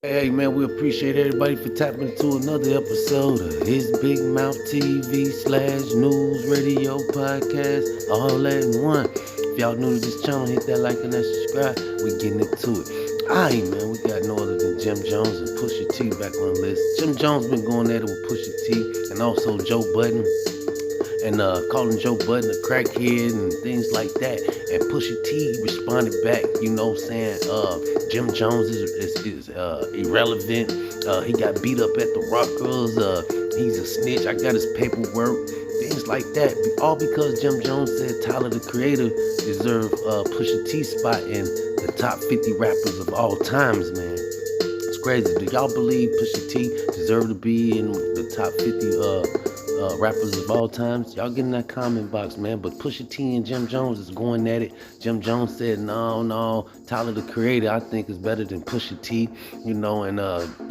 Hey man, we appreciate everybody for tapping into another episode of his Big Mouth TV / news radio podcast, all that in one. If y'all new to this channel, hit that like and that subscribe. We getting into it. Alright man, we got no other than Jim Jones and Pusha T back on the list. Jim Jones been going at it with Pusha T and also Joe Budden. And calling Joe Budden a crackhead and things like that. And Pusha T responded back, saying Jim Jones is irrelevant. He got beat up at the Rockers. He's a snitch. I got his paperwork. Things like that. All because Jim Jones said Tyler, the Creator, deserved Pusha T's spot in the top 50 rappers of all times, man. It's crazy. Do y'all believe Pusha T deserved to be in the top 50 rappers of all times? Y'all get in that comment box, man. But Pusha T and Jim Jones is going at it. Jim Jones said, no, Tyler, the Creator, I think is better than Pusha T, and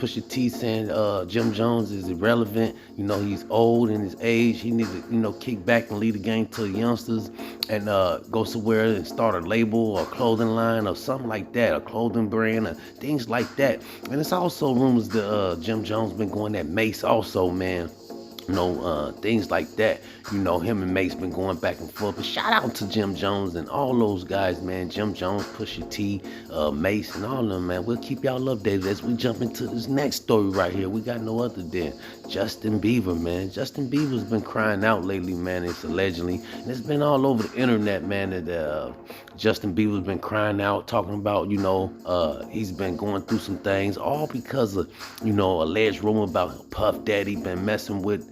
Pusha T saying Jim Jones is irrelevant. He's old in his age. He needs to, kick back and lead the game to the youngsters and go somewhere and start a label or a clothing line or something like that, a clothing brand or things like that. And it's also rumors that Jim Jones been going at Mace also, man. Things like that. Him and Mace been going back and forth. But shout out to Jim Jones and all those guys, man. Jim Jones, Pusha T, Mace, and all of them, man. We'll keep y'all updated as we jump into this next story right here. We got no other than Justin Bieber, man. Justin Bieber's been crying out lately, man. It's allegedly, and it's been all over the internet, man, that Justin Bieber's been crying out, talking about, he's been going through some things, all because of, alleged rumor about Puff Daddy been messing with,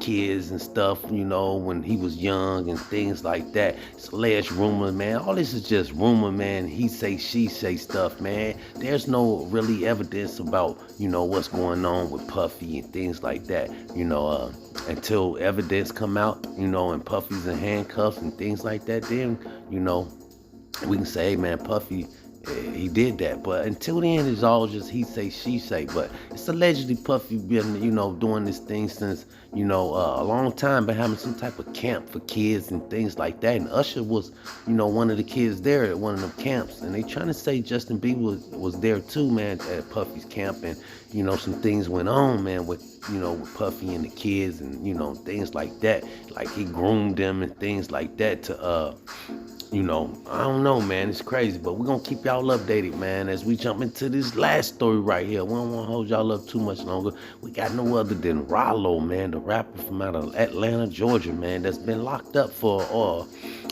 kids and stuff, when he was young and things like that. It's alleged rumor, man. All this is just rumor, man. He say, she say stuff, man. There's no really evidence about, what's going on with Puffy and things like that, until evidence come out, and Puffy's in handcuffs and things like that, then, we can say, hey, man, Puffy, he did that. But until then, it's all just he say, she say. But it's allegedly Puffy been, doing this thing since, a long time, been having some type of camp for kids and things like that. And Usher was, one of the kids there at one of them camps. And they trying to say Justin Bieber was there too, man, at Puffy's camp. And, some things went on, man, with Puffy and the kids and, things like that. Like he groomed them and things like that to, I don't know, man. It's crazy, but we're going to keep y'all updated, man, as we jump into this last story right here. We don't want to hold y'all up too much longer. We got no other than Rollo, man, the rapper from out of Atlanta, Georgia, man, that's been locked up for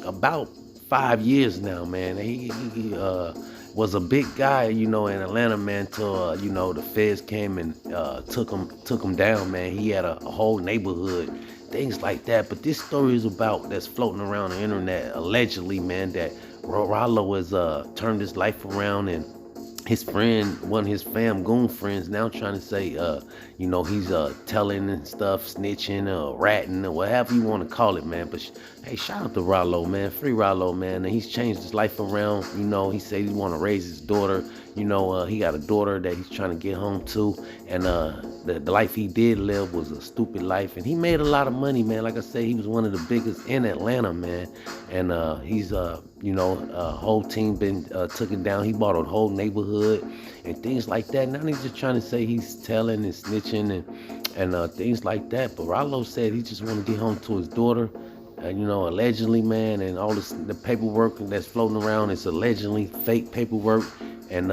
about 5 years now, man. He was a big guy, in Atlanta, man, till, the feds came and took him down, man. He had a whole neighborhood, things like that. But this story is about, that's floating around the internet, allegedly, man, that Rollo has turned his life around, and his friend, one of his goon friends, now trying to say, he's telling and stuff, snitching or ratting or whatever you want to call it, man. But hey, shout out to Rollo, man. Free Rollo, man. And he's changed his life around. He said he want to raise his daughter. He got a daughter that he's trying to get home to. And the life he did live was a stupid life. And he made a lot of money, man. Like I said, he was one of the biggest in Atlanta, man. And he's, whole team been taken down. He bought a whole neighborhood and things like that. Now he's just trying to say he's telling and snitching and things like that. But Rollo said he just want to get home to his daughter. Allegedly, man, and all the paperwork that's floating around is allegedly fake paperwork. And,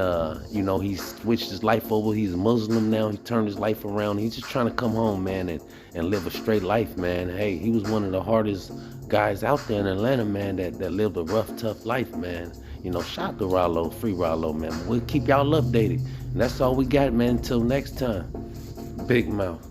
he switched his life over. He's a Muslim now. He turned his life around. He's just trying to come home, man, and live a straight life, man. Hey, he was one of the hardest guys out there in Atlanta, man, that lived a rough, tough life, man. Shout out to Rollo, free Rollo, man. We'll keep y'all updated. And that's all we got, man. Until next time, Big Mouth.